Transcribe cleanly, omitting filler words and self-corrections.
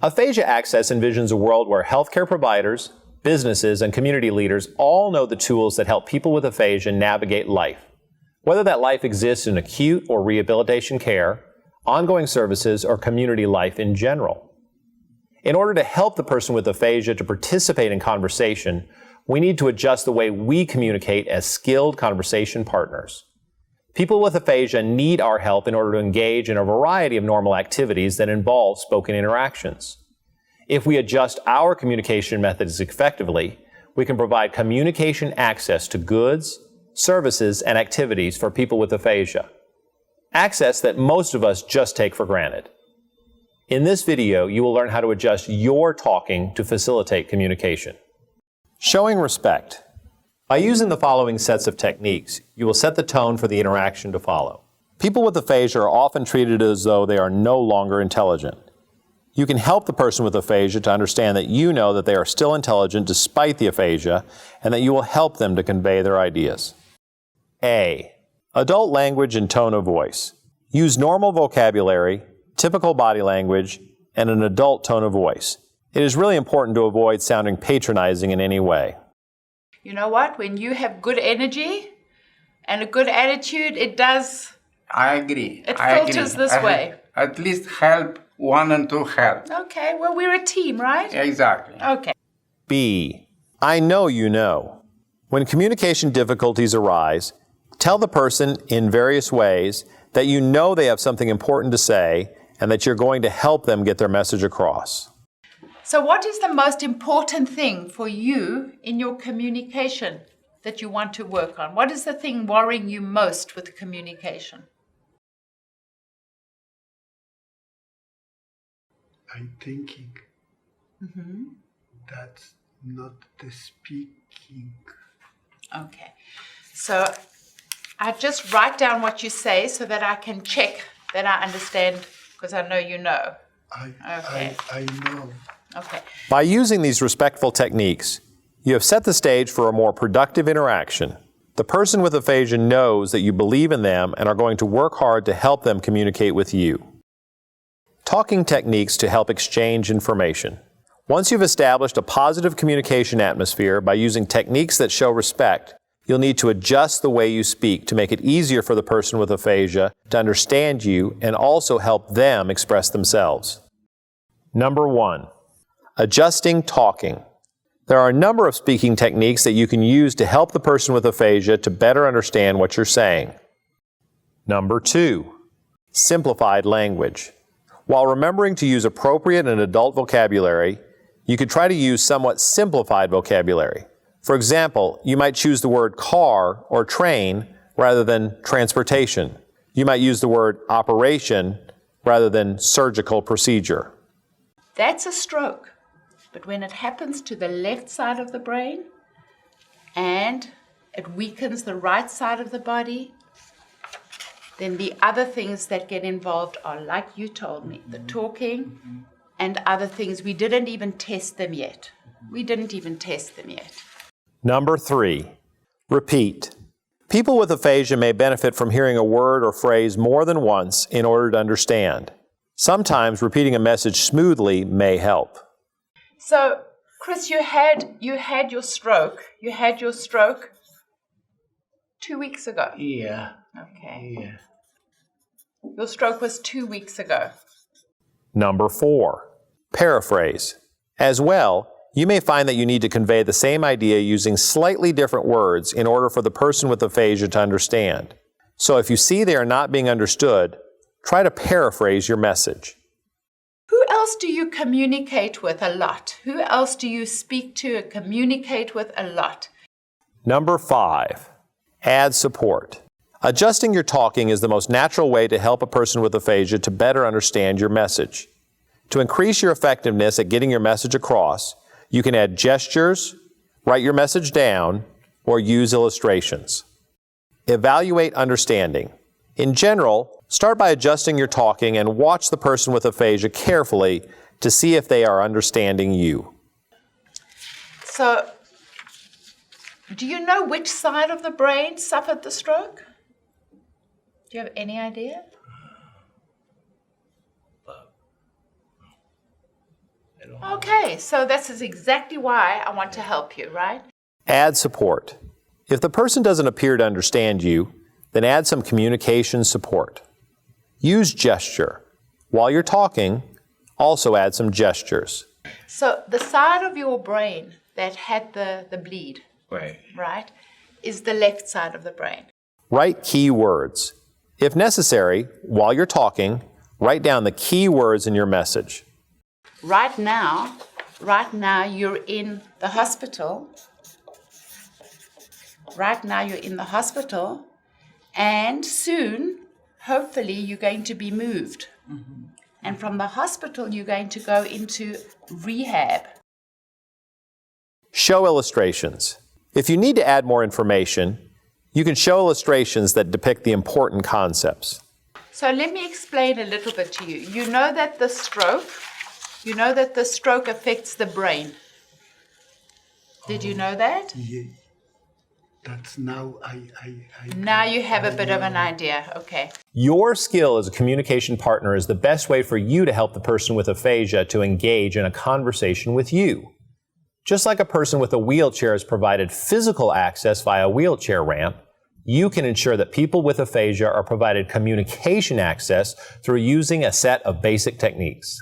AphasiaAccess envisions a world where healthcare providers, businesses, and community leaders all know the tools that help people with aphasia navigate life, whether that life exists in acute or rehabilitation care, ongoing services, or community life in general. In order to help the person with aphasia to participate in conversation, we need to adjust the way we communicate as skilled conversation partners. People with aphasia need our help in order to engage in a variety of normal activities that involve spoken interactions. If we adjust our communication methods effectively, we can provide communication access to goods, services, and activities for people with aphasia. Access that most of us just take for granted. In this video, you will learn how to adjust your talking to facilitate communication. Showing respect. By using the following sets of techniques, you will set the tone for the interaction to follow. People with aphasia are often treated as though they are no longer intelligent. You can help the person with aphasia to understand that you know that they are still intelligent despite the aphasia, and that you will help them to convey their ideas. A. Adult language and tone of voice. Use normal vocabulary, typical body language, and an adult tone of voice. It is really important to avoid sounding patronizing in any way. You know what? When you have good energy and a good attitude, it does. I agree. It filters this way. At least help one and two help. Okay, well, we're a team, right? Exactly. Okay. B. I know you know. When communication difficulties arise, tell the person in various ways that you know they have something important to say and that you're going to help them get their message across. So what is the most important thing for you in your communication that you want to work on? What is the thing worrying you most with communication? I'm thinking that's not the speaking. Okay. So I just write down what you say so that I can check that I understand, because I know you know. I know. Okay. By using these respectful techniques, you have set the stage for a more productive interaction. The person with aphasia knows that you believe in them and are going to work hard to help them communicate with you. Talking techniques to help exchange information. Once you've established a positive communication atmosphere by using techniques that show respect, you'll need to adjust the way you speak to make it easier for the person with aphasia to understand you and also help them express themselves. Number 1. Adjusting talking. There are a number of speaking techniques that you can use to help the person with aphasia to better understand what you're saying. Number 2. Simplified language. While remembering to use appropriate and adult vocabulary, you could try to use somewhat simplified vocabulary. For example, you might choose the word car or train rather than transportation. You might use the word operation rather than surgical procedure. That's a stroke. But when it happens to the left side of the brain and it weakens the right side of the body, then the other things that get involved are, like you told me, the talking and other things. We didn't even test them yet. Number 3. Repeat. People with aphasia may benefit from hearing a word or phrase more than once in order to understand. Sometimes repeating a message smoothly may help. So, Chris, you had your stroke. You had your stroke 2 weeks ago. Yeah. Okay. Yeah. Your stroke was 2 weeks ago. Number 4. Paraphrase. As well, you may find that you need to convey the same idea using slightly different words in order for the person with aphasia to understand. So if you see they are not being understood, try to paraphrase your message. Who else do you communicate with a lot? Who else do you speak to and communicate with a lot? Number 5. Add support. Adjusting your talking is the most natural way to help a person with aphasia to better understand your message. To increase your effectiveness at getting your message across, you can add gestures, write your message down, or use illustrations. Evaluate understanding. In general, start by adjusting your talking and watch the person with aphasia carefully to see if they are understanding you. So, do you know which side of the brain suffered the stroke? Do you have any idea? Okay, so this is exactly why I want to help you, right? Add support. If the person doesn't appear to understand you, then add some communication support. Use gesture. While you're talking, also add some gestures. So the side of your brain that had the bleed, right, is the left side of the brain. Write key words. If necessary, while you're talking, write down the key words in your message. Right now you're in the hospital. Right now you're in the hospital, and soon, hopefully, you're going to be moved. Mm-hmm. And from the hospital, you're going to go into rehab. Show illustrations. If you need to add more information, you can show illustrations that depict the important concepts. So let me explain a little bit to you. You know that the stroke affects the brain. Did you know that? Yeah. That's now Now you have a bit of an idea. Okay. Your skill as a communication partner is the best way for you to help the person with aphasia to engage in a conversation with you. Just like a person with a wheelchair is provided physical access via a wheelchair ramp, you can ensure that people with aphasia are provided communication access through using a set of basic techniques.